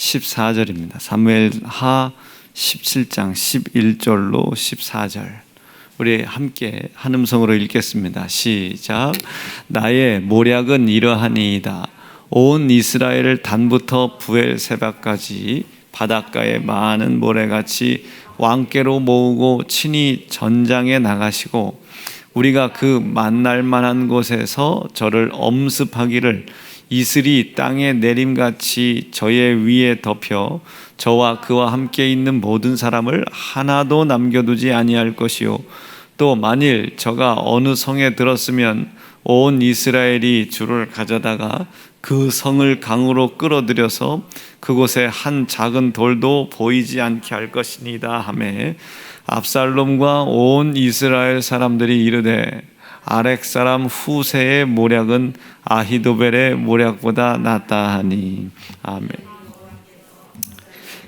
14절입니다. 사무엘하 17장 11절로 14절. 우리 함께 한 음성으로 읽겠습니다. 시작. 나의 모략은 이러하니이다. 온 이스라엘을 단부터 부엘세바까지 바닷가에 많은 모래같이 왕께로 모으고 친히 전장에 나가시고 우리가 그 만날 만한 곳에서 저를 엄습하기를 이슬이 땅에 내림같이 저의 위에 덮여 저와 그와 함께 있는 모든 사람을 하나도 남겨두지 아니할 것이요 또 만일 저가 어느 성에 들었으면 온 이스라엘이 주를 가져다가 그 성을 강으로 끌어들여서 그곳에 한 작은 돌도 보이지 않게 할 것이니이다 하매 압살롬과 온 이스라엘 사람들이 이르되 아렉 사람 후세의 모략은 아히도벨의 모략보다 낫다 하니. 아멘.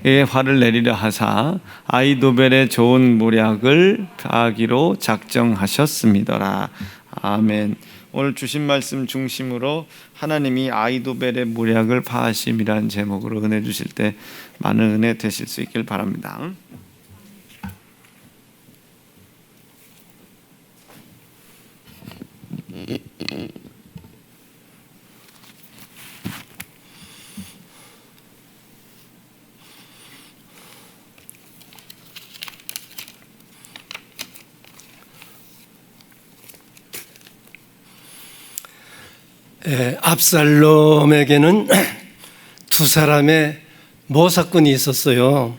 에 화를 내리려 하사 아히도벨의 좋은 모략을 하기로 작정하셨습니다라. 아멘. 오늘 주신 말씀 중심으로 하나님이 아히도벨의 모략을 파하심이라는 제목으로 은혜 주실 때 많은 은혜 되실 수 있길 바랍니다. 압살롬에게는 두 사람의 모사꾼이 있었어요.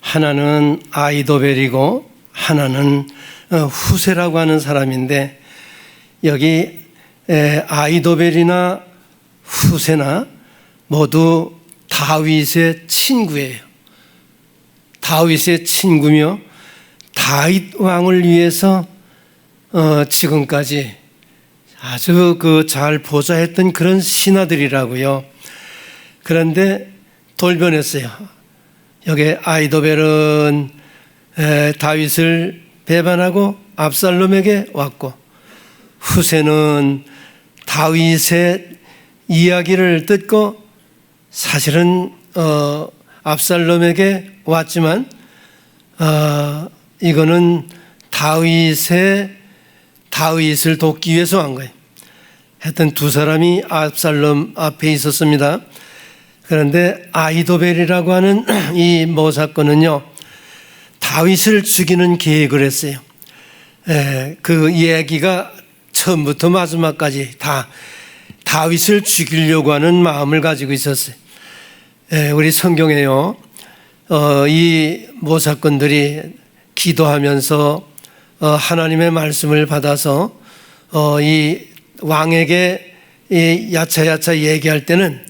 하나는 아히도벨이고 하나는 후세라고 하는 사람인데 여기 아히도벨이나 후세나 모두 다윗의 친구예요. 다윗의 친구며 다윗 왕을 위해서 지금까지 아주 잘 보좌했던 그런 신하들이라고요. 그런데 돌변했어요. 여기 아히도벨은 다윗을 배반하고 압살롬에게 왔고 후세는 다윗의 이야기를 듣고 사실은 압살롬에게 왔지만 이거는 다윗을 돕기 위해서 한 거예요. 하여튼 두 사람이 압살롬 앞에 있었습니다. 그런데 아히도벨이라고 하는 이 모사꾼은요, 다윗을 죽이는 계획을 했어요. 그 이야기가 처음부터 마지막까지 다 다윗을 죽이려고 하는 마음을 가지고 있었어요. 우리 성경에요, 이 모사꾼들이 기도하면서 하나님의 말씀을 받아서 이 왕에게 야차야차 얘기할 때는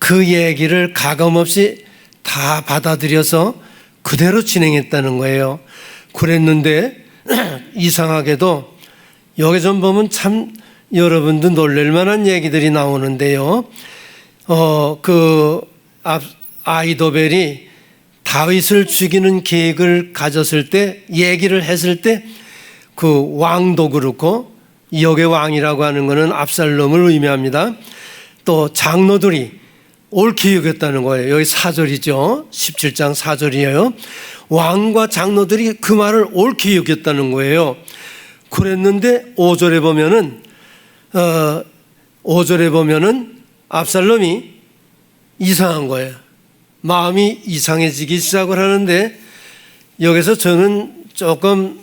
그 얘기를 가감없이 다 받아들여서 그대로 진행했다는 거예요. 그랬는데 이상하게도 여기 좀 보면 참 여러분도 놀랄 만한 얘기들이 나오는데요. 아히도벨이 다윗을 죽이는 계획을 가졌을 때, 얘기를 했을 때 그 왕도 그렇고, 여기 왕이라고 하는 것은 압살롬을 의미합니다. 또 장로들이 옳게 여겼다는 거예요. 여기 4절이죠. 17장 4절이에요. 왕과 장로들이 그 말을 옳게 여겼다는 거예요. 그랬는데 5절에 보면은 압살롬이 이상한 거예요. 마음이 이상해지기 시작을 하는데 여기서 저는 조금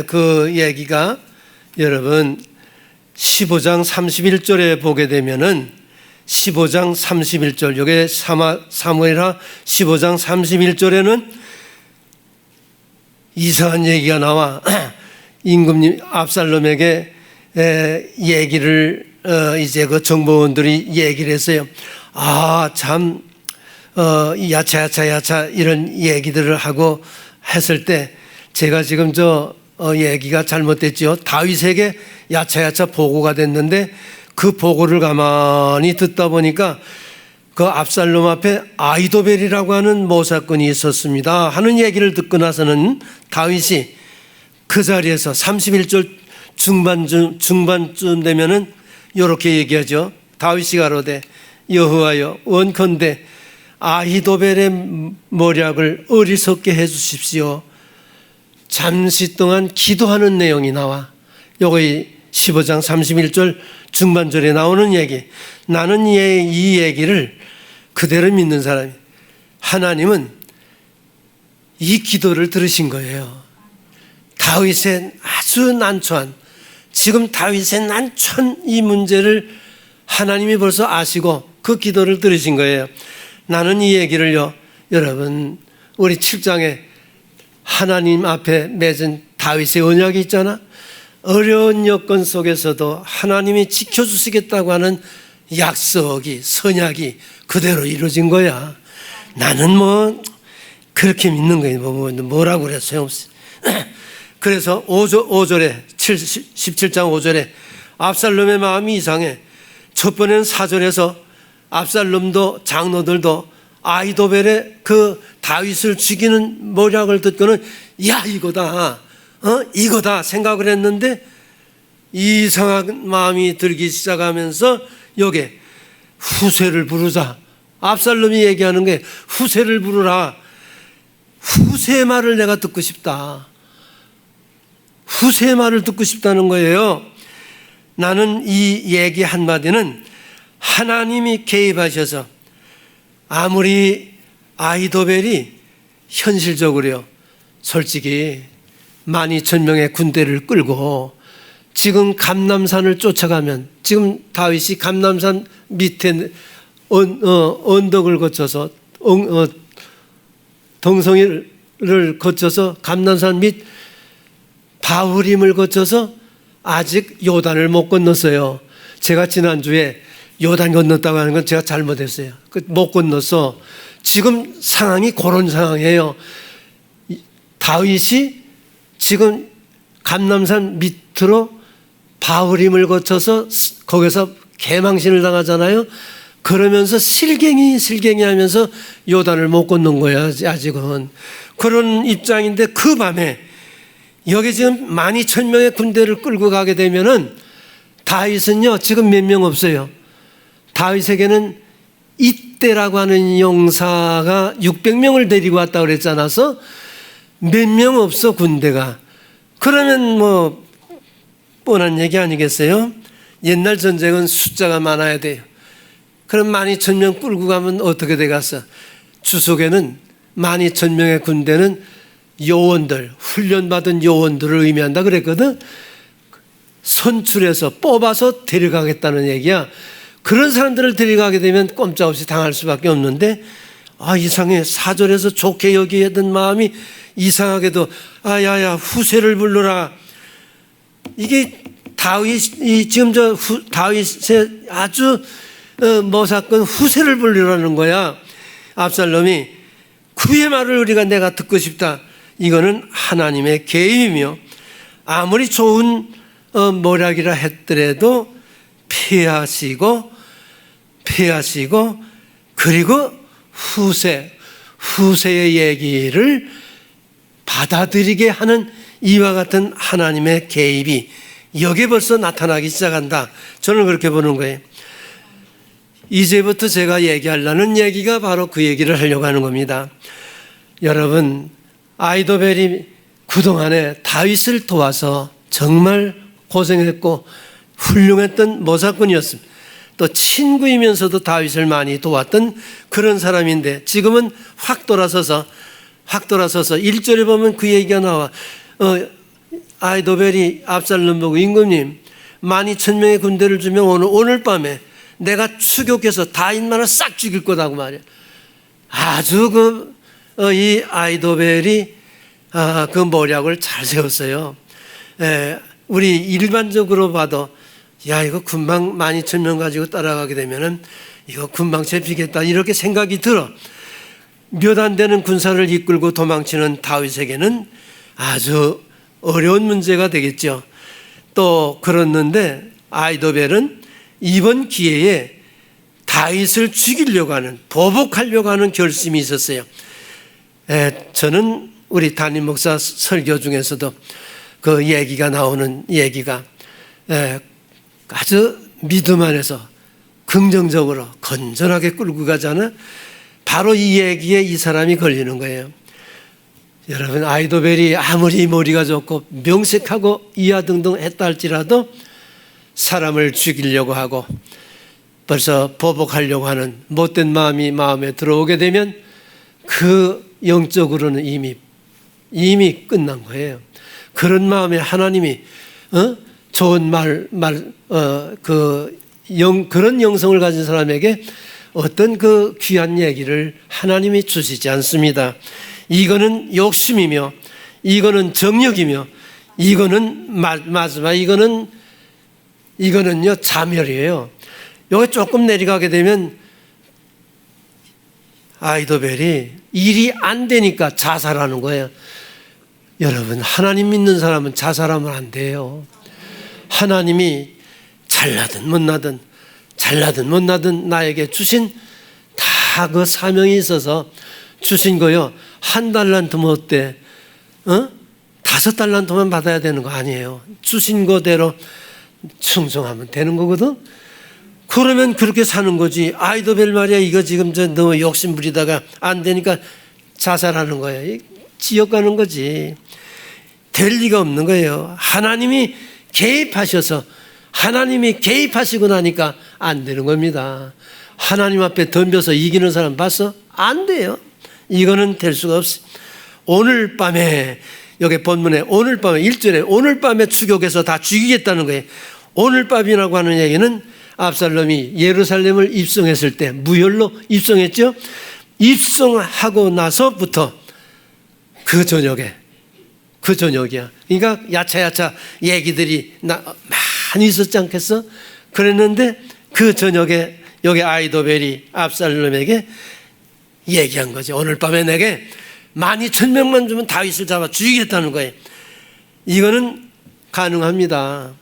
그 얘기가 여러분 15장 31절에 보게 되면은 15장 31절 여기 사무엘하 15장 31절에는 이상한 얘기가 나와. 임금님 압살롬에게 얘기를 이제 그 정보원들이 얘기를 했어요. 참 야차 이런 얘기들을 하고 했을 때 제가 지금 얘기가 잘못됐죠. 다윗에게 야차 보고가 됐는데 그 보고를 가만히 듣다 보니까 그 압살롬 앞에 아히도벨이라고 하는 모사꾼이 있었습니다 하는 얘기를 듣고 나서는 다윗이 그 자리에서 31절 중반쯤 되면은 이렇게 얘기하죠. 다윗이 가로되 여호와여 원컨대 아히도벨의 모략을 어리석게 해 주십시오. 잠시 동안 기도하는 내용이 나와. 요거 15장 31절 중반절에 나오는 얘기. 나는 이 얘기를 그대로 믿는 사람이, 하나님은 이 기도를 들으신 거예요. 다윗의 아주 난처한, 지금 다윗의 난처한 이 문제를 하나님이 벌써 아시고 그 기도를 들으신 거예요. 나는 이 얘기를요, 여러분, 우리 7장에 하나님 앞에 맺은 다윗의 언약이 있잖아. 어려운 여건 속에서도 하나님이 지켜주시겠다고 하는 약속이, 선약이 그대로 이루어진 거야. 나는 뭐 그렇게 믿는 거예요. 뭐라고 그래, 소용없어. 그래서 5절에 17장 5절에 압살롬의 마음이 이상해. 첫 번에는 4절에서 압살롬도 장로들도 아히도벨의 그 다윗을 죽이는 모략을 듣고는 야, 이거다, 이거다 생각을 했는데 이상한 마음이 들기 시작하면서 여기에 후세를 부르자. 압살롬이 얘기하는 게 후세를 부르라. 후세의 말을 내가 듣고 싶다. 후세의 말을 듣고 싶다는 거예요. 나는 이 얘기 한마디는 하나님이 개입하셔서, 아무리 아히도벨이 현실적으로요, 솔직히 12,000명의 군대를 끌고 지금 감람산을 쫓아가면, 지금 다윗이 감람산 밑에 언덕을 거쳐서 동성이를 거쳐서 감람산 밑 바후림을 거쳐서 아직 요단을 못 건넜어요. 제가 지난주에 요단 건넜다고 하는 건 제가 잘못했어요. 못 건넜어. 지금 상황이 그런 상황이에요. 다윗이 지금 감람산 밑으로 바후림을 거쳐서 거기서 개망신을 당하잖아요. 그러면서 실갱이 하면서 요단을 못 건넌 거야, 아직은. 그런 입장인데 그 밤에 여기 지금 12,000명의 군대를 끌고 가게 되면은 다윗은요, 지금 몇 명 없어요. 다윗에게는 이때라고 하는 용사가 600명을 데리고 왔다 그랬잖아서 몇 명 없어, 군대가. 그러면 뭐 뻔한 얘기 아니겠어요? 옛날 전쟁은 숫자가 많아야 돼요. 그럼 12,000명 끌고 가면 어떻게 되겠어? 주석에는 12,000명의 군대는 요원들, 훈련받은 요원들을 의미한다 그랬거든. 선출해서 뽑아서 데려가겠다는 얘기야. 그런 사람들을 데려가게 되면 꼼짝없이 당할 수밖에 없는데, 이상해. 4절에서 좋게 여기던 마음이 이상하게도 야야 후세를 불러라. 이게 다윗이 지금 다윗의 아주 모사건 후세를 불리라는 거야. 압살롬이 그의 말을 내가 듣고 싶다. 이거는 하나님의 계획이며, 아무리 좋은 모략이라 했더라도 피하시고 그리고 후세의 얘기를 받아들이게 하는 이와 같은 하나님의 개입이 여기에 벌써 나타나기 시작한다. 저는 그렇게 보는 거예요. 이제부터 제가 얘기하려는 얘기가 바로 그 얘기를 하려고 하는 겁니다. 여러분, 아히도벨이 그동안에 다윗을 도와서 정말 고생했고 훌륭했던 모사꾼이었습니다. 또 친구이면서도 다윗을 많이 도왔던 그런 사람인데, 지금은 확 돌아서서 1절에 보면 그 얘기가 나와. 아히도벨이 압살롬 보고, 임금님 12,000명의 군대를 주면 오늘 밤에 내가 추격해서 다윗만을 싹 죽일 거다고 말이야. 아주 이 아히도벨이 그 모략을 잘 세웠어요. 우리 일반적으로 봐도 야, 이거 금방 12,000명 가지고 따라가게 되면은 이거 금방 잡히겠다, 이렇게 생각이 들어. 몇 안 되는 군사를 이끌고 도망치는 다윗에게는 아주 어려운 문제가 되겠죠. 또 그렇는데 아히도벨은 이번 기회에 다윗을 죽이려고 하는, 보복하려고 하는 결심이 있었어요. 저는 우리 담임 목사 설교 중에서도 그 얘기가 나오는 얘기가 아주 믿음 안에서 긍정적으로 건전하게 끌고 가자는 바로 이 얘기에 이 사람이 걸리는 거예요. 여러분, 아이도벨이 아무리 머리가 좋고 명색하고 이하등등했다 할지라도 사람을 죽이려고 하고 벌써 보복하려고 하는 못된 마음이 마음에 들어오게 되면 그 영적으로는 이미 끝난 거예요. 그런 마음에 하나님이 좋은 그런 영성을 가진 사람에게 어떤 그 귀한 얘기를 하나님이 주시지 않습니다. 이거는 욕심이며, 이거는 정욕이며, 이거는 마지막 이거는요 자멸이에요. 여기 조금 내려가게 되면 아이도벨이 일이 안 되니까 자살하는 거예요. 여러분, 하나님 믿는 사람은 자살하면 안 돼요. 하나님이 잘나든 못나든 나에게 주신 다 그 사명이 있어서 주신 거요. 1달란트 못돼 5달란트만 받아야 되는 거 아니에요. 주신 거대로 충성하면 되는 거거든. 그러면 그렇게 사는 거지. 아이도벨 말이야, 이거 지금 너무 욕심 부리다가 안 되니까 자살하는 거예요. 지옥 가는 거지. 될 리가 없는 거예요. 하나님이 개입하시고 나니까 안 되는 겁니다. 하나님 앞에 덤벼서 이기는 사람 봤어? 안 돼요. 이거는 될 수가 없어요. 오늘 밤에, 여기 본문에 오늘 밤에 1절에 오늘 밤에 추격해서 다 죽이겠다는 거예요. 오늘 밤이라고 하는 얘기는 압살롬이 예루살렘을 입성했을 때 무혈로 입성했죠. 입성하고 나서부터 그 저녁이야. 그러니까 야차야차 얘기들이 많이 있었지 않겠어? 그랬는데 그 저녁에 여기 아이도벨이 압살롬에게 얘기한 거지. 오늘 밤에 내게 12,000명만 주면 다윗을 잡아 죽이겠다는 거예요. 이거는 가능합니다.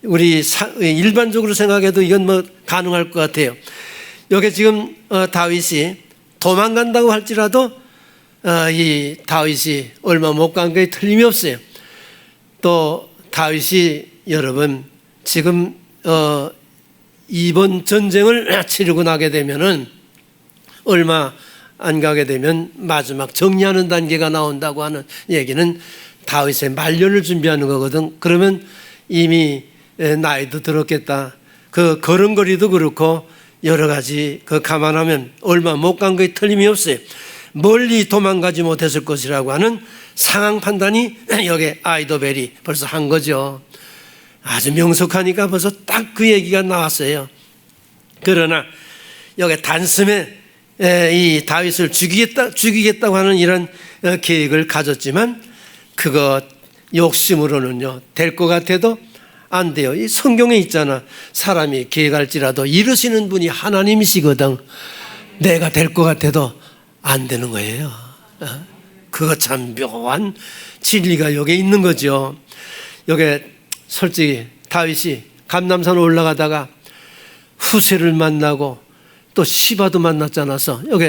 우리 일반적으로 생각해도 이건 가능할 것 같아요. 여기 지금 다윗이 도망간다고 할지라도 이 다윗이 얼마 못 간 게 틀림이 없어요. 또 다윗이 여러분 지금 이번 전쟁을 치르고 나게 되면은 얼마 안 가게 되면 마지막 정리하는 단계가 나온다고 하는 얘기는 다윗의 말년을 준비하는 거거든. 그러면 이미 나이도 들었겠다. 그 걸음걸이도 그렇고 여러 가지 그 감안하면 얼마 못 간 거에 틀림이 없어요. 멀리 도망가지 못했을 것이라고 하는 상황 판단이 여기 아이도벨이 벌써 한 거죠. 아주 명석하니까 벌써 딱 그 얘기가 나왔어요. 그러나 여기 단숨에 이 다윗을 죽이겠다고 하는 이런 계획을 가졌지만 그거 욕심으로는요 될 것 같아도 안 돼요. 이 성경에 있잖아. 사람이 계획할지라도 이루시는 분이 하나님이시거든. 내가 될 것 같아도 안 되는 거예요. 그거 참 묘한 진리가 여기 있는 거죠. 여기 솔직히 다윗이 감람산 올라가다가 후세를 만나고 또 시바도 만났잖아요. 여기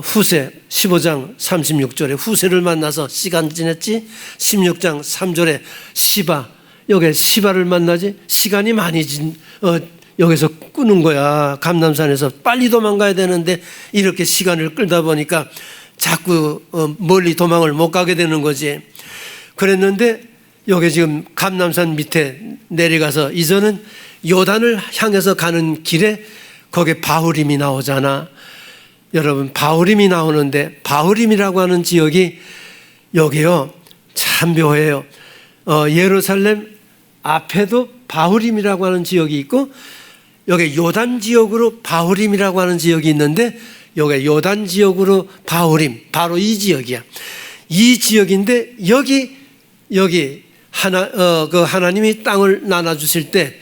후세 15장 36절에 후세를 만나서 시간 지냈지. 16장 3절에 시바, 여기 시바를 만나지. 시간이 많이 여기서 끄는 거야. 감람산에서 빨리 도망가야 되는데 이렇게 시간을 끌다 보니까 자꾸 멀리 도망을 못 가게 되는 거지. 그랬는데 여기 지금 감람산 밑에 내려가서 이제는 요단을 향해서 가는 길에 거기에 바후림이 나오잖아. 여러분, 바후림이 나오는데 바후림이라고 하는 지역이 여기요 참 묘해요. 예루살렘 앞에도 바후림이라고 하는 지역이 있고 여기 요단 지역으로 바후림이라고 하는 지역이 있는데 여기 요단 지역으로 바후림, 바로 이 지역이야. 이 지역인데 여기 하나님이 땅을 나눠 주실 때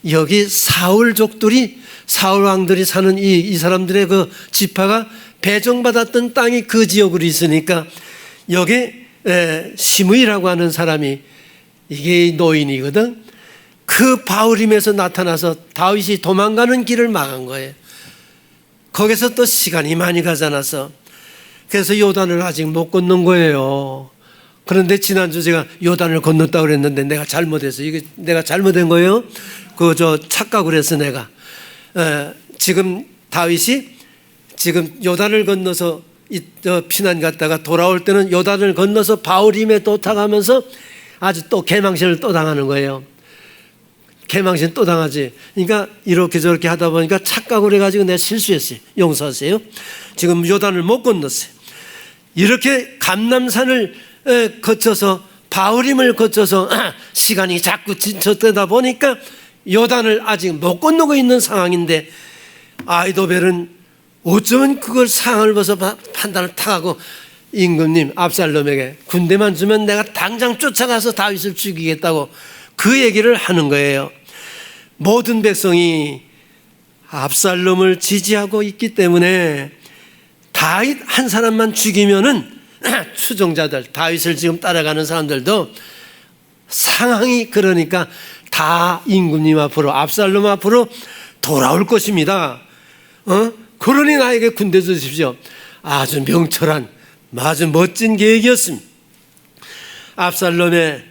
여기 사울족들이 사울 왕들이 사는 이 사람들의 그 지파가 배정받았던 땅이 그 지역으로 있으니까 여기 시므이라고 하는 사람이 이게 노인이거든. 그 바후림에서 나타나서 다윗이 도망가는 길을 막은 거예요. 거기서 또 시간이 많이 가잖아서 그래서 요단을 아직 못 건넌 거예요. 그런데 지난주 제가 요단을 건넜다고 그랬는데 내가 잘못해서 이게 내가 잘못된 거예요. 착각을 해서 내가 지금 다윗이 지금 요단을 건너서 피난 갔다가 돌아올 때는 요단을 건너서 바울임에 도착하면서 아주 또 개망신을 또 당하는 거예요. 개망신 또 당하지. 그러니까 이렇게 저렇게 하다 보니까 착각을 해가지고 내가 실수했어요. 용서하세요. 지금 요단을 못 건넜어요. 이렇게 감람산을 거쳐서 바울임을 거쳐서 시간이 자꾸 지체되다 보니까 요단을 아직 못 건너고 있는 상황인데 아이도벨은 어쩌면 그걸 상황을 봐서 판단을 타가고 임금님 압살롬에게 군대만 주면 내가 당장 쫓아가서 다윗을 죽이겠다고 그 얘기를 하는 거예요. 모든 백성이 압살롬을 지지하고 있기 때문에 다윗 한 사람만 죽이면은 추종자들, 다윗을 지금 따라가는 사람들도 상황이 그러니까 다 임금님 앞으로, 압살롬 앞으로 돌아올 것입니다. 그러니 나에게 군대 주십시오. 아주 명철한, 아주 멋진 계획이었습니다. 압살롬의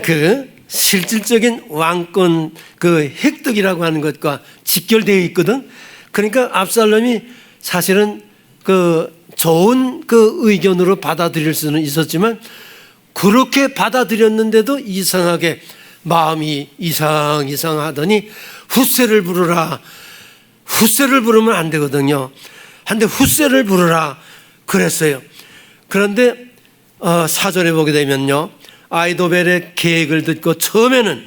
그 실질적인 왕권 그 획득이라고 하는 것과 직결되어 있거든. 그러니까 압살롬이 사실은 그 좋은 그 의견으로 받아들일 수는 있었지만 그렇게 받아들였는데도 이상하게 마음이 이상하더니 후세를 부르라. 후세를 부르면 안 되거든요. 한데 후세를 부르라 그랬어요. 그런데 4절에 보게 되면요, 아이도벨의 계획을 듣고 처음에는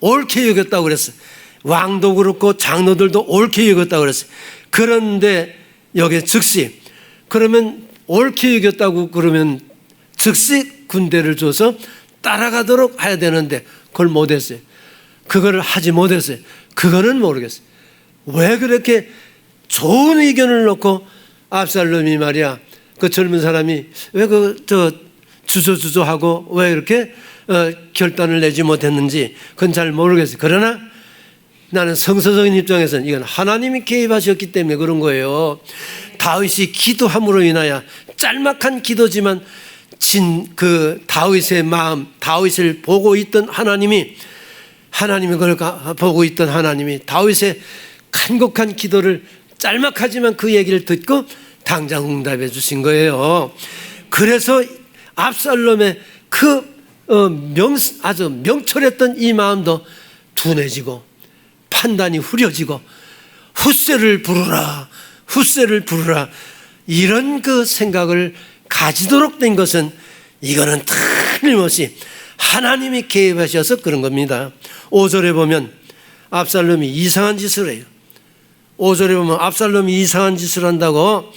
옳게 여겼다고 그랬어요. 왕도 그렇고 장로들도 옳게 여겼다고 그랬어요. 그런데 여기에 즉시, 그러면 옳게 여겼다고 그러면 즉시 군대를 줘서 따라가도록 해야 되는데 그걸 못했어요. 그걸 하지 못했어요. 그거는 모르겠어요. 왜 그렇게 좋은 의견을 놓고 압살롬이 말이야, 그 젊은 사람이 왜 주저하고 왜 이렇게 결단을 내지 못했는지 그건 잘 모르겠어요. 그러나 나는 성서적인 입장에서는 이건 하나님이 개입하셨기 때문에 그런 거예요. 다윗이 기도함으로 인하여 짤막한 기도지만 그 다윗의 마음, 다윗을 보고 있던 하나님이 그걸 보고 있던 하나님이 다윗의 간곡한 기도를 짤막하지만 그 얘기를 듣고 당장 응답해 주신 거예요. 그래서 압살롬의 그 아주 명철했던 이 마음도 둔해지고 판단이 후려지고 후세를 부르라 이런 그 생각을 가지도록 된 것은 이거는 틀림없이 하나님이 개입하셔서 그런 겁니다. 5절에 보면 압살롬이 이상한 짓을 해요. 5절에 보면 압살롬이 이상한 짓을 한다고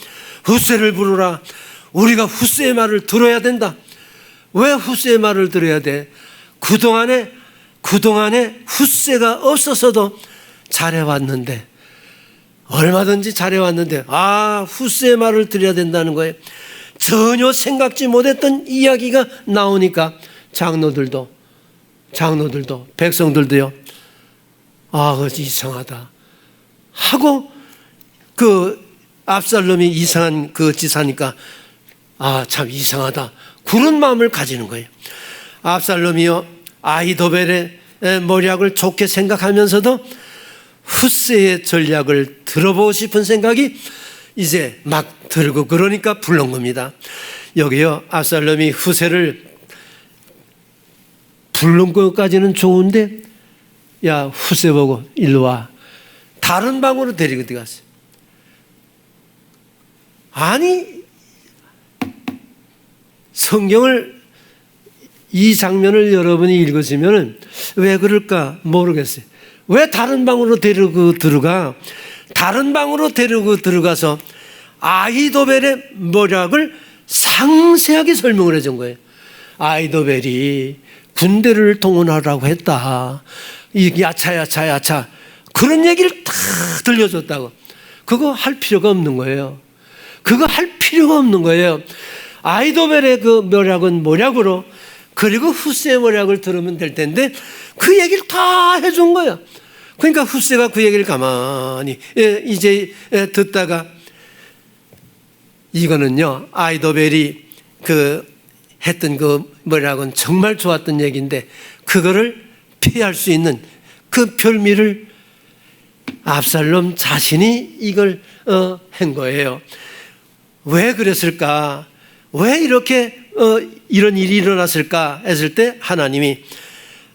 후세를 부르라. 우리가 후세의 말을 들어야 된다. 왜 후세의 말을 들어야 돼? 그동안에 후세가 없어서도 잘해왔는데, 얼마든지 잘해왔는데 후세의 말을 들어야 된다는 거예요. 전혀 생각지 못했던 이야기가 나오니까 장로들도 백성들도요, 그거 이상하다 하고 그 압살롬이 이상한 그 짓하니까 참 이상하다 그런 마음을 가지는 거예요. 압살롬이요, 아이도벨의 모략을 좋게 생각하면서도 후세의 전략을 들어보고 싶은 생각이 이제 막 들고 그러니까 불른 겁니다. 여기요, 압살롬이 후세를 부른 것까지는 좋은데, 야 후세 보고 일로 와, 다른 방으로 데리고 들어갔어요. 아니, 성경을 이 장면을 여러분이 읽으시면 왜 그럴까 모르겠어요. 왜 다른 방으로 데리고 들어가? 다른 방으로 데리고 들어가서 아이도벨의 모략을 상세하게 설명을 해준 거예요. 아이도벨이 군대를 동원하라고 했다, 야차 그런 얘기를 다 들려줬다고. 그거 할 필요가 없는 거예요. 아이도벨의 그 모략은 모략으로, 그리고 후세의 모략을 들으면 될 텐데 그 얘기를 다 해준 거야. 그러니까 후세가 그 얘기를 가만히 이제 듣다가, 이거는요 아이도벨이 그 했던 그 모략은 정말 좋았던 얘기인데 그거를 피할 수 있는 그 별미를 압살롬 자신이 이걸 한 거예요. 왜 그랬을까? 왜 이렇게 이런 일이 일어났을까 했을 때 하나님이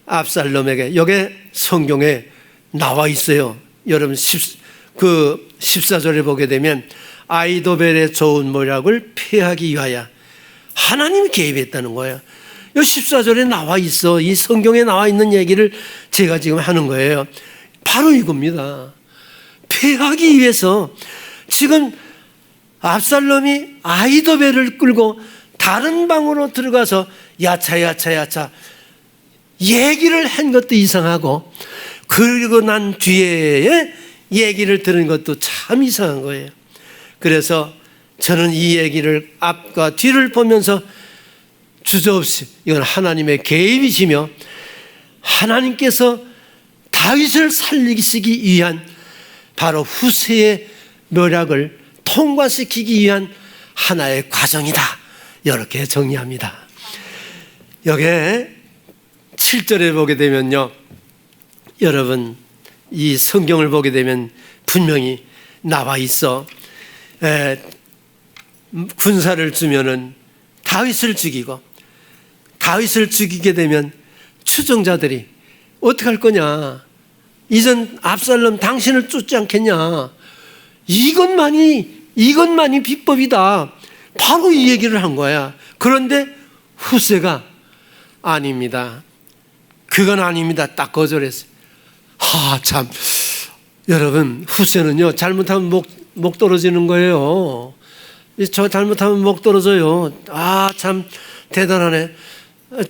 압살롬에게, 여기 성경에 나와 있어요. 여러분 14절에 보게 되면 아이도벨의 좋은 모략을 피하기 위하여 하나님이 개입했다는 거예요. 이 14절에 나와 있어. 이 성경에 나와 있는 얘기를 제가 지금 하는 거예요. 바로 이겁니다. 피하기 위해서 지금 압살롬이 아이도벨을 끌고 다른 방으로 들어가서 야차 얘기를 한 것도 이상하고, 그리고 난 뒤에 얘기를 들은 것도 참 이상한 거예요. 그래서 저는 이 얘기를 앞과 뒤를 보면서 주저없이 이건 하나님의 개입이시며 하나님께서 다윗을 살리시기 위한 바로 후세의 묘략을 통과시키기 위한 하나의 과정이다, 이렇게 정리합니다. 여기에 7절에 보게 되면요, 여러분 이 성경을 보게 되면 분명히 나와 있어. 군사를 주면은 다윗을 죽이고, 다윗을 죽이게 되면 추종자들이 어떻게 할 거냐, 이전 압살롬 당신을 쫓지 않겠냐, 이것만이 비법이다, 바로 이 얘기를 한 거야. 그런데 후세가 아닙니다, 그건 아닙니다, 딱 거절했어요. 참, 여러분 후세는요 잘못하면 목 떨어지는 거예요. 저 잘못하면 목 떨어져요. 참 대단하네.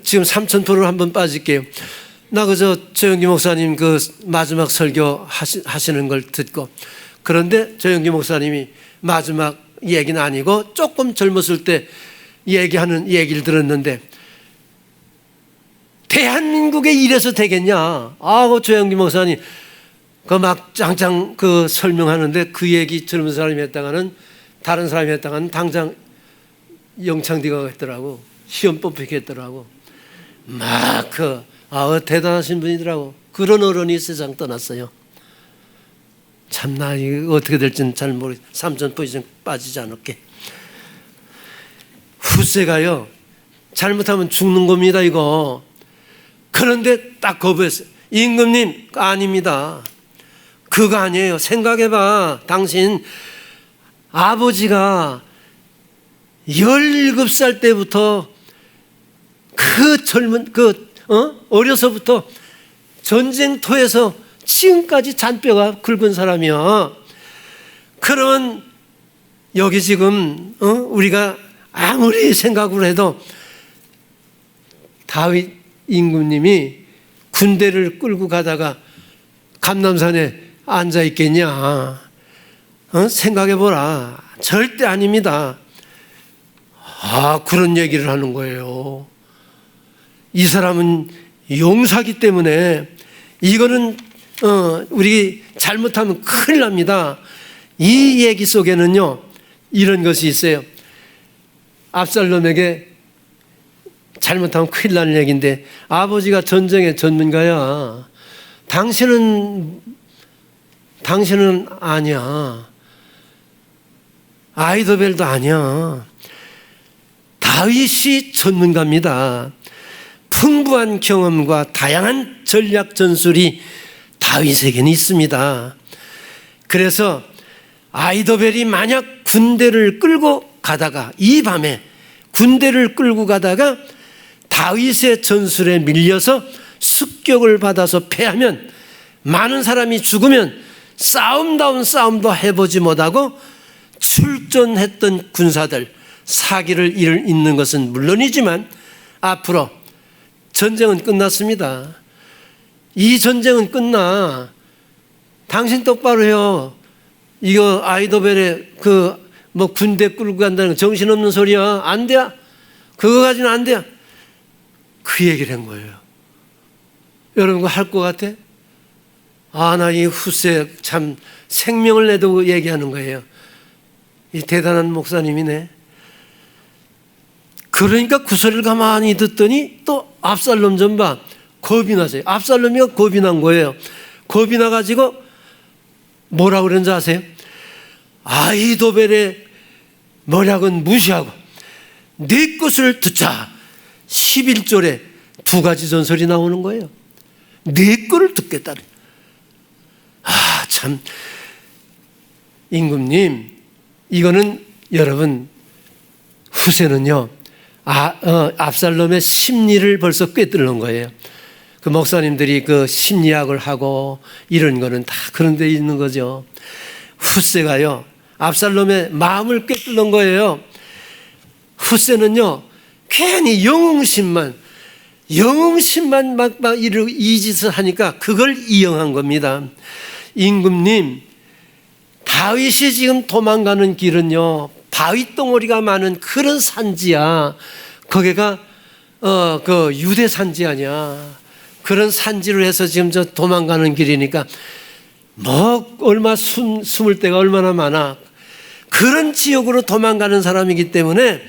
지금 3000%를 한번 빠질게요. 나 그저 조영기 목사님 그 마지막 설교 하시는 걸 듣고, 그런데 조영기 목사님이 마지막 얘기는 아니고 조금 젊었을 때 얘기하는 얘기를 들었는데, 대한민국에 이래서 되겠냐? 조영기 목사님 그 막 짱짱 그 설명하는데 그 얘기 젊은 사람이 했다가는, 다른 사람이 했다가는 당장 영창대가 했더라고. 시험 뽑히겠더라고. 대단하신 분이더라고. 그런 어른이 세상 떠났어요. 참나 이거 어떻게 될지는 잘 모르겠어요. 3000% 빠지지 않을게. 후세가요 잘못하면 죽는 겁니다, 이거. 그런데 딱 거부했어요. 임금님, 아닙니다. 그거 아니에요. 생각해봐. 당신 아버지가 17살 때부터 어려서부터 전쟁터에서 지금까지 잔뼈가 굵은 사람이야. 그러면 여기 지금 우리가 아무리 생각을 해도 다윗 임금님이 군대를 끌고 가다가 감남산에 앉아 있겠냐? 생각해보라. 절대 아닙니다. 그런 얘기를 하는 거예요. 이 사람은 용사기 때문에 이거는 우리 잘못하면 큰일 납니다. 이 얘기 속에는요 이런 것이 있어요. 압살롬에게 잘못하면 큰일 나는 얘기인데, 아버지가 전쟁의 전문가야. 당신은 아니야. 아이도벨도 아니야. 다윗이 전문가입니다. 풍부한 경험과 다양한 전략 전술이 다윗에게는 있습니다. 그래서 아이도벨이 만약 군대를 끌고 가다가, 이 밤에 군대를 끌고 가다가 다윗의 전술에 밀려서 습격을 받아서 패하면, 많은 사람이 죽으면 싸움다운 싸움도 해보지 못하고 출전했던 군사들 사기를 잃는 것은 물론이지만 앞으로 전쟁은 끝났습니다. 이 전쟁은 끝나. 당신 똑바로 해요. 이거 아이도벨에 군대 끌고 간다는 거 정신없는 소리야. 안 돼. 그거 가지고는 안 돼. 그 얘기를 한 거예요. 여러분, 그거 할 것 같아? 나 이 후세 참 생명을 내도 얘기하는 거예요. 이 대단한 목사님이네. 그러니까 그 소리를 가만히 듣더니 또 압살롬 좀 봐. 겁이 나세요. 압살롬이가 겁이 난 거예요. 겁이 나가지고 뭐라고 그러는지 아세요? 아이도벨의 머략은 무시하고 네 것을 듣자. 11절에 두 가지 전설이 나오는 거예요. 네 것을 듣겠다. 참, 임금님, 이거는 여러분, 후세는요, 압살롬의 심리를 벌써 꿰뚫는 거예요. 그 목사님들이 그 심리학을 하고 이런 거는 다 그런 데 있는 거죠. 후세가요, 압살롬의 마음을 꿰뚫는 거예요. 후세는요, 괜히 영웅심만 막 이 짓을 하니까 그걸 이용한 겁니다. 임금님, 다윗이 지금 도망가는 길은요, 바위 덩어리가 많은 그런 산지야. 거기가 그 유대 산지 아니야. 그런 산지로 해서 지금 저 도망가는 길이니까 뭐 얼마 숨을 데가 얼마나 많아. 그런 지역으로 도망가는 사람이기 때문에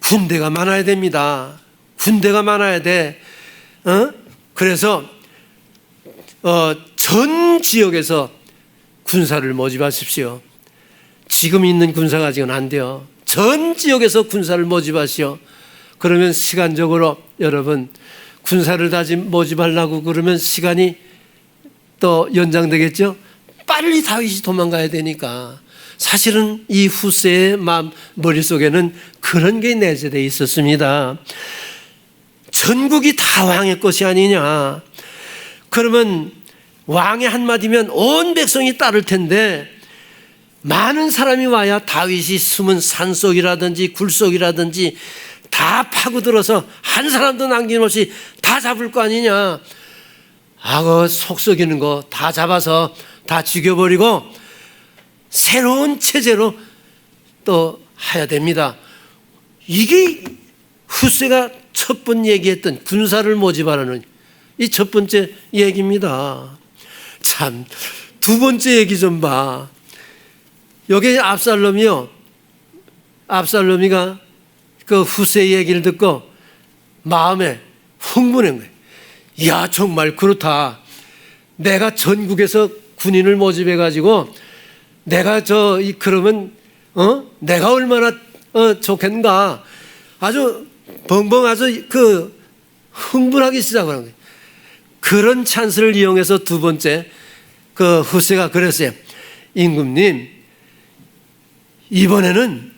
군대가 많아야 됩니다. 군대가 많아야 돼. 그래서 전 지역에서 군사를 모집하십시오. 지금 있는 군사가 지금 안 돼요. 전 지역에서 군사를 모집하시오. 그러면 시간적으로 여러분 군사를 다 모집하려고 그러면 시간이 또 연장되겠죠. 빨리 다윗이 도망가야 되니까. 사실은 이 후세의 머릿속에는 그런 게 내재되어 있었습니다. 전국이 다 왕의 것이 아니냐. 그러면 왕의 한마디면 온 백성이 따를 텐데 많은 사람이 와야 다윗이 숨은 산속이라든지 굴속이라든지 다 파고들어서 한 사람도 남김없이 다 잡을 거 아니냐. 그 속 썩이는 거 다 잡아서 다 죽여버리고 새로운 체제로 또 해야 됩니다. 이게 후세가 첫 번 얘기했던 군사를 모집하라는 이 첫 번째 얘기입니다. 참, 두 번째 얘기 좀 봐. 여기 압살롬이가 그 후세 얘기를 듣고 마음에 흥분한 거예요. 야, 정말 그렇다. 내가 전국에서 군인을 모집해가지고 내가 그러면 내가 얼마나 좋겠는가. 아주 벙벙 아주 흥분하기 시작하는 거예요. 그런 찬스를 이용해서 두 번째 그 후세가 그랬어요. 임금님, 이번에는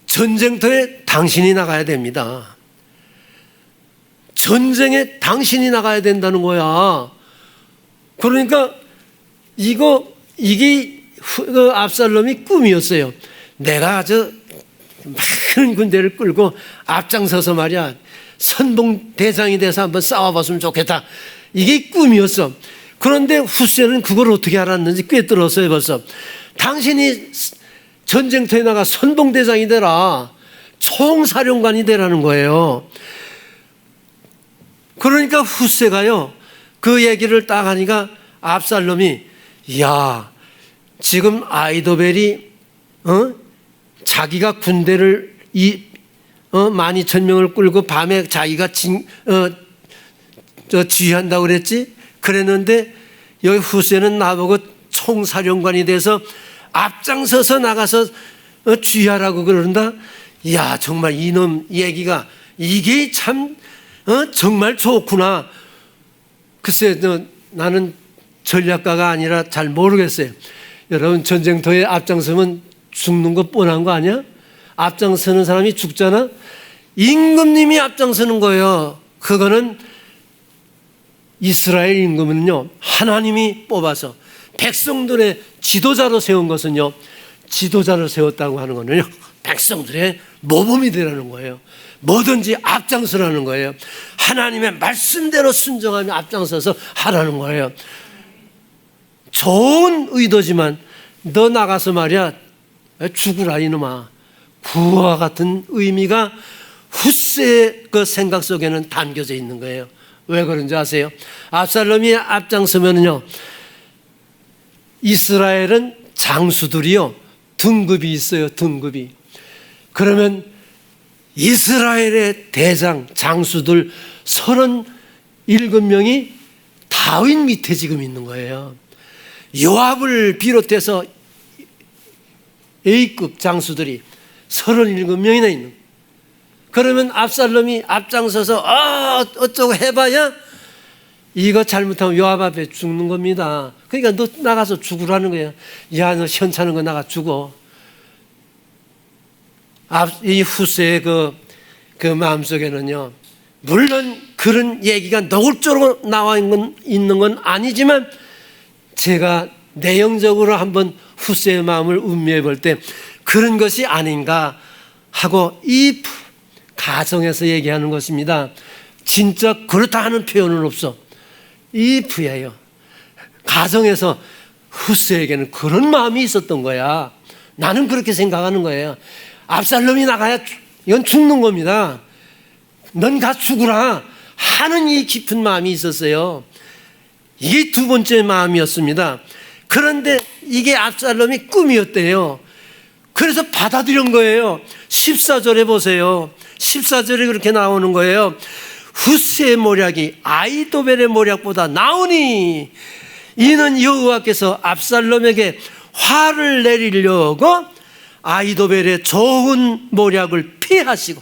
전쟁터에 당신이 나가야 됩니다. 전쟁에 당신이 나가야 된다는 거야. 그러니까 이게 압살롬이 꿈이었어요. 내가 많은 군대를 끌고 앞장서서 말이야 선봉 대장이 돼서 한번 싸워봤으면 좋겠다. 이게 꿈이었어. 그런데 후세는 그걸 어떻게 알았는지 꿰뚫었어요. 벌써 당신이 전쟁터에 나가 선봉 대장이 되라, 총사령관이 되라는 거예요. 그러니까 후세가요 그 얘기를 딱 하니까 압살롬이 야, 지금 아이도벨이 자기가 군대를 12,000명을 끌고 밤에 자기가 지휘한다고 그랬지? 그랬는데 여기 후세는 나보고 총사령관이 돼서 앞장서서 나가서 지휘하라고 그런다. 야, 정말 이놈 얘기가 이게 참 정말 좋구나. 글쎄, 나는 전략가가 아니라 잘 모르겠어요. 여러분, 전쟁터에 앞장서면 죽는 거 뻔한 거 아니야? 앞장서는 사람이 죽잖아. 임금님이 앞장서는 거예요. 그거는 이스라엘 임금은요 하나님이 뽑아서 백성들의 지도자로 세운 것은요, 지도자로 세웠다고 하는 거는요 백성들의 모범이 되라는 거예요. 뭐든지 앞장서라는 거예요. 하나님의 말씀대로 순종하며 앞장서서 하라는 거예요. 좋은 의도지만 너 나가서 말이야 죽으라 이놈아, 구호와 같은 의미가 후세의 그 생각 속에는 담겨져 있는 거예요. 왜 그런지 아세요? 압살롬이 앞장서면요 이스라엘은 장수들이요 등급이 있어요. 등급이. 그러면 이스라엘의 대장 장수들 37명이 다윗 밑에 지금 있는 거예요. 요압을 비롯해서 A급 장수들이 37명이나 있는. 그러면 압살롬이 앞장서서 어쩌고 해봐야 이거 잘못하면 요압 앞에 죽는 겁니다. 그러니까 너 나가서 죽으라는 거예요. 야, 너 현찮은 거 나가 죽어. 이 후세의 그 마음속에는요, 물론 그런 얘기가 노골적으로 나와 있는 건 아니지만 제가 내용적으로 한번 후세의 마음을 음미해 볼 때 그런 것이 아닌가 하고 이 가정에서 얘기하는 것입니다. 진짜 그렇다 하는 표현은 없어. 이 부예요. 가정에서 후세에게는 그런 마음이 있었던 거야. 나는 그렇게 생각하는 거예요. 압살롬이 나가야 이건 죽는 겁니다. 넌 가 죽으라 하는 이 깊은 마음이 있었어요. 이게 두 번째 마음이었습니다. 그런데 이게 압살롬이 꿈이었대요. 그래서 받아들인 거예요. 14절에 보세요. 14절에 그렇게 나오는 거예요. 후세의 모략이 아이도벨의 모략보다 나으니 이는 여호와께서 압살롬에게 화를 내리려고 아이도벨의 좋은 모략을 피하시고,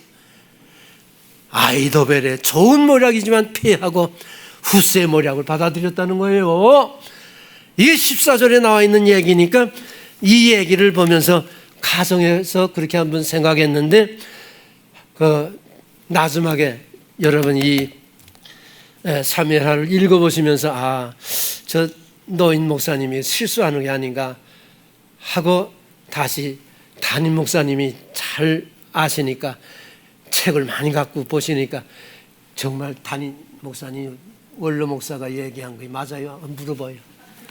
아이도벨의 좋은 모략이지만 피하고 후세의 모략을 받아들였다는 거예요. 이게 14절에 나와 있는 얘기니까 이 얘기를 보면서 가정에서 그렇게 한번 생각했는데, 나중하게 여러분 이 사무엘하를 읽어보시면서 저 노인 목사님이 실수하는 게 아닌가 하고 다시 담임 목사님이 잘 아시니까 책을 많이 갖고 보시니까 정말 담임 목사님 원로 목사가 얘기한 게 맞아요? 물어봐요.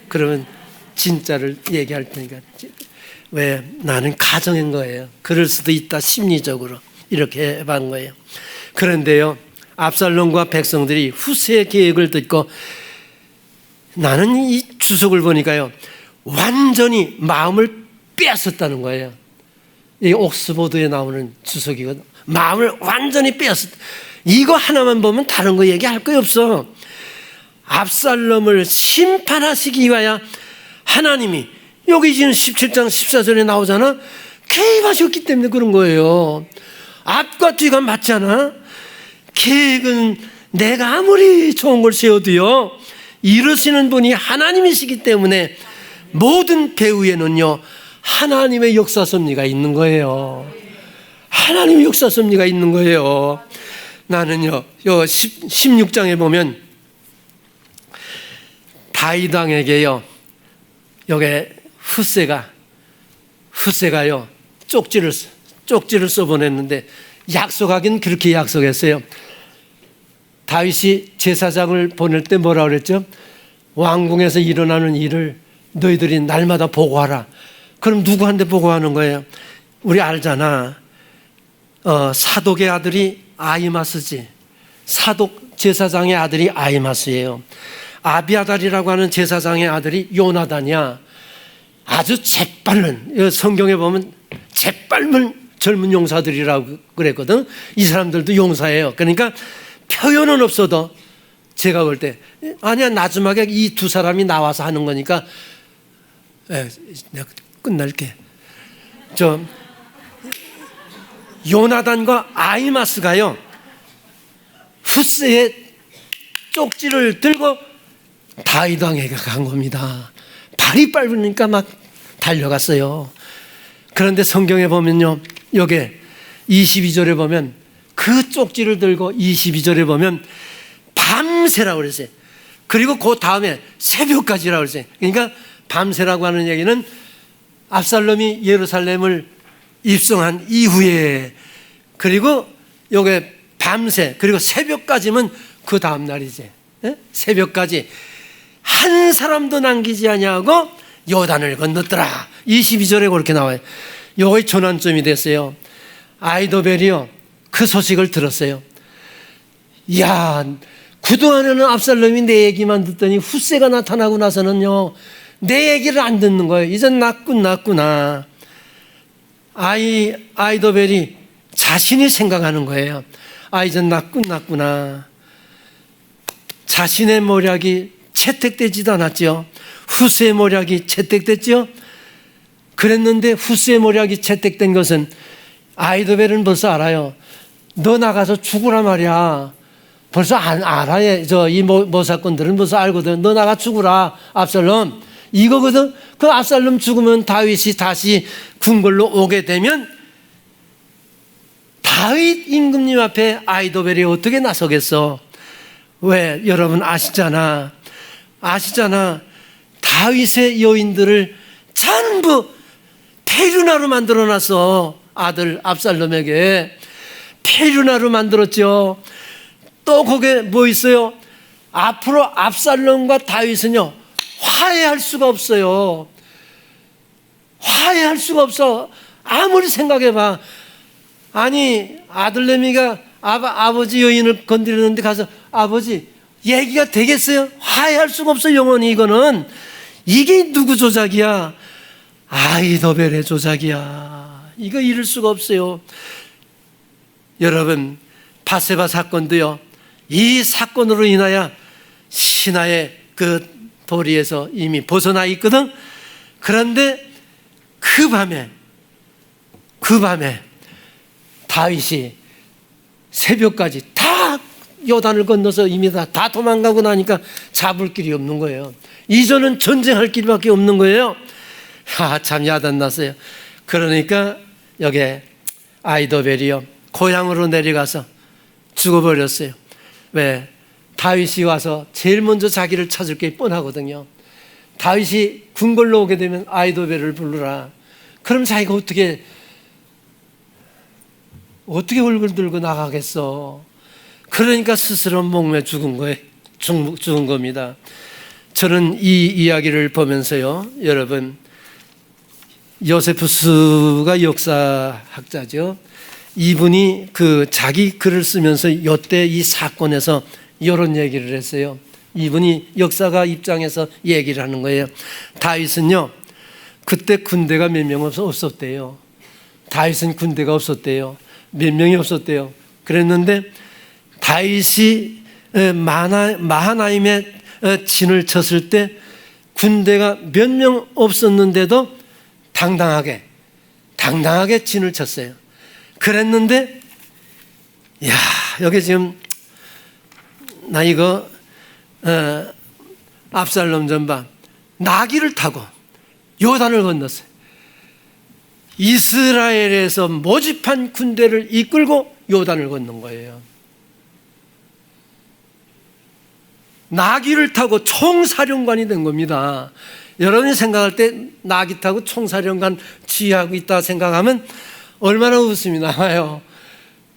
그러면 진짜를 얘기할 테니까. 왜? 나는 가정인 거예요. 그럴 수도 있다 심리적으로 이렇게 해본 거예요. 그런데요, 압살롬과 백성들이 후세의 계획을 듣고 나는 이 주석을 보니까요 완전히 마음을 빼앗았다는 거예요. 이 옥스포드에 나오는 주석이거든. 마음을 완전히 빼앗았다. 이거 하나만 보면 다른 거 얘기할 거 없어. 압살롬을 심판하시기 위하여 하나님이 여기 지금 17장 14절에 나오잖아. 개입하셨기 때문에 그런 거예요. 앞과 뒤가 맞잖아. 계획은 내가 아무리 좋은 걸 세워도요 이루시는 분이 하나님이시기 때문에 모든 배후에는요 하나님의 역사 섭리가 있는 거예요. 하나님의 역사 섭리가 있는 거예요. 나는요 16장에 보면 다윗 왕에게요 여기 후세가요 쪽지를 써보냈는데 약속하긴 그렇게 약속했어요. 다윗이 제사장을 보낼 때 뭐라 그랬죠? 왕궁에서 일어나는 일을 너희들이 날마다 보고하라. 그럼 누구한테 보고하는 거예요? 우리 알잖아. 사독의 아들이 아히마스지. 사독 제사장의 아들이 아히마스예요. 아비아달이라고 하는 제사장의 아들이 요나단이야. 아주 재빨른, 성경에 보면 재빨른 젊은 용사들이라고 그랬거든. 이 사람들도 용사예요. 그러니까 표현은 없어도 제가 볼 때 아니야 나중에 이 두 사람이 나와서 하는 거니까 내가 끝날게. 요나단과 아히마스가요 후세의 쪽지를 들고 다윗 왕에게 간 겁니다. 발이 빨으니까 막 달려갔어요. 그런데 성경에 보면요 여기 22절에 보면 그 쪽지를 들고 22절에 보면 밤새라고 그랬어요. 그리고 그 다음에 새벽까지라고 그랬어요. 그러니까 밤새라고 하는 얘기는 압살롬이 예루살렘을 입성한 이후에, 그리고 여기 밤새 그리고 새벽까지면 그 다음 날이지. 새벽까지 한 사람도 남기지 아니하고 요단을 건넜더라. 22절에 그렇게 나와요. 요게 전환점이 됐어요. 아이도벨이요 그 소식을 들었어요. 이야, 그동안에는 압살롬이 내 얘기만 듣더니 후세가 나타나고 나서는요 내 얘기를 안 듣는 거예요. 이젠 나 끝났구나. 아이도벨이 자신이 생각하는 거예요. 이젠 나 끝났구나. 자신의 모략이 채택되지도 않았죠. 후스의 모략이 채택됐죠. 그랬는데 후스의 모략이 채택된 것은 아이도벨은 벌써 알아요. 너 나가서 죽으라 말이야. 벌써 알아요. 이 모사꾼들은 벌써 알거든. 너 나가 죽으라, 압살롬. 이거거든. 그 압살롬 죽으면 다윗이 다시 궁궐로 오게 되면 다윗 임금님 앞에 아이도벨이 어떻게 나서겠어? 왜? 여러분 아시잖아. 다윗의 여인들을 전부 페류나로 만들어놨어. 아들 압살롬에게 페류나로 만들었죠. 또 거기에 뭐 있어요? 앞으로 압살롬과 다윗은요 화해할 수가 없어요. 화해할 수가 없어. 아무리 생각해봐. 아니 아들내미가 아버지 여인을 건드렸는데 가서 아버지 얘기가 되겠어요? 화해할 수가 없어. 영원히 이거는. 이게 누구 조작이야? 아이도벨의 조작이야. 이거 이룰 수가 없어요. 여러분 바세바 사건도요, 이 사건으로 인하여 신하의 그 도리에서 이미 벗어나 있거든. 그런데 그 밤에 다윗이 새벽까지 다 요단을 건너서 이미 다 도망가고 나니까 잡을 길이 없는 거예요. 이전은 전쟁할 길밖에 없는 거예요. 참 야단났어요. 그러니까 여기 아이도벨이요 고향으로 내려가서 죽어버렸어요. 왜? 다윗이 와서 제일 먼저 자기를 찾을 게 뻔하거든요. 다윗이 궁궐로 오게 되면 아이도벨을 부르라. 그럼 자기가 어떻게 얼굴 들고 나가겠어? 그러니까 스스로 목매 죽은 거예요. 죽은 겁니다. 저는 이 이야기를 보면서요, 여러분, 요세푸스가 역사학자죠. 이분이 그 자기 글을 쓰면서 이때 이 사건에서 이런 얘기를 했어요. 이분이 역사가 입장에서 얘기를 하는 거예요. 다윗은요, 그때 군대가 몇 명 없었대요. 다윗은 군대가 없었대요. 몇 명이 없었대요. 그랬는데 다윗이 마하나임에 진을 쳤을 때 군대가 몇 명 없었는데도 당당하게 진을 쳤어요. 그랬는데 야, 여기 지금 나 이거 압살롬 전방 나귀를 타고 요단을 건넜어요. 이스라엘에서 모집한 군대를 이끌고 요단을 건넌 거예요. 나귀를 타고 총사령관이 된 겁니다. 여러분이 생각할 때 나귀 타고 총사령관 지휘하고 있다 생각하면 얼마나 웃음이 나와요.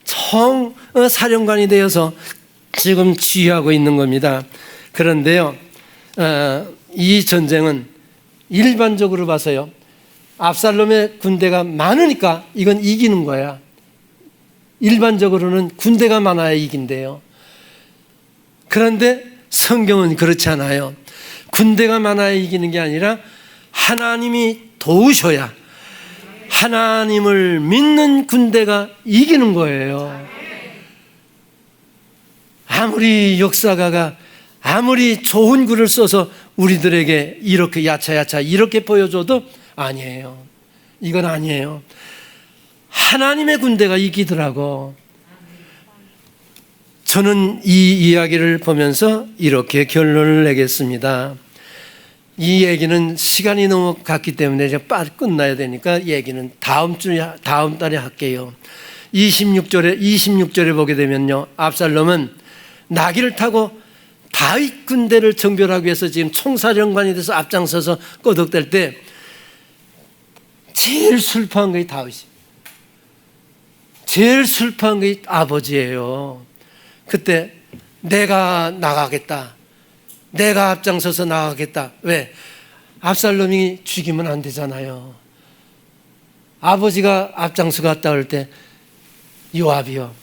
총사령관이 되어서 지금 지휘하고 있는 겁니다. 그런데요, 이 전쟁은 일반적으로 봐서요, 압살롬의 군대가 많으니까 이건 이기는 거야. 일반적으로는 군대가 많아야 이긴대요. 그런데 성경은 그렇지 않아요. 군대가 많아야 이기는 게 아니라 하나님이 도우셔야 하나님을 믿는 군대가 이기는 거예요. 아무리 역사가가 아무리 좋은 글을 써서 우리들에게 이렇게 야차야차 이렇게 보여줘도 아니에요. 이건 아니에요. 하나님의 군대가 이기더라고. 저는 이 이야기를 보면서 이렇게 결론을 내겠습니다. 이 얘기는 시간이 너무 갔기 때문에 이제 빨리 끝나야 되니까 얘기는 다음 달에 할게요. 26절에 보게 되면요, 압살롬은 나귀를 타고 다윗 군대를 정별하기 위해서 지금 총사령관이 돼서 앞장서서 꼬득댈 때 제일 슬퍼한 게 다윗이. 제일 슬퍼한 게 아버지예요. 그때 내가 나가겠다. 내가 앞장서서 나가겠다. 왜? 압살롬이 죽이면 안 되잖아요. 아버지가 앞장서 갔다 올 때 요압이요,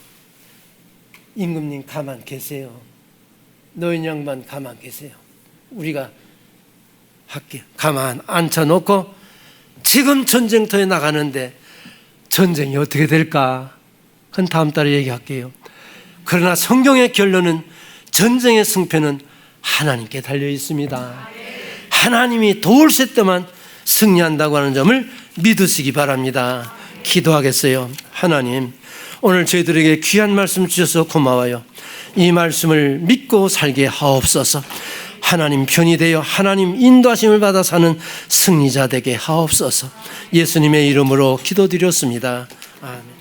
임금님 가만 계세요. 노인 양반 가만 계세요. 우리가 할게요. 가만 앉혀놓고 지금 전쟁터에 나가는데 전쟁이 어떻게 될까? 그건 다음 달에 얘기할게요. 그러나 성경의 결론은 전쟁의 승패는 하나님께 달려 있습니다. 하나님이 도울새 때만 승리한다고 하는 점을 믿으시기 바랍니다. 기도하겠어요. 하나님, 오늘 저희들에게 귀한 말씀 주셔서 고마워요. 이 말씀을 믿고 살게 하옵소서. 하나님 편이 되어 하나님 인도하심을 받아 사는 승리자 되게 하옵소서. 예수님의 이름으로 기도드렸습니다. 아멘.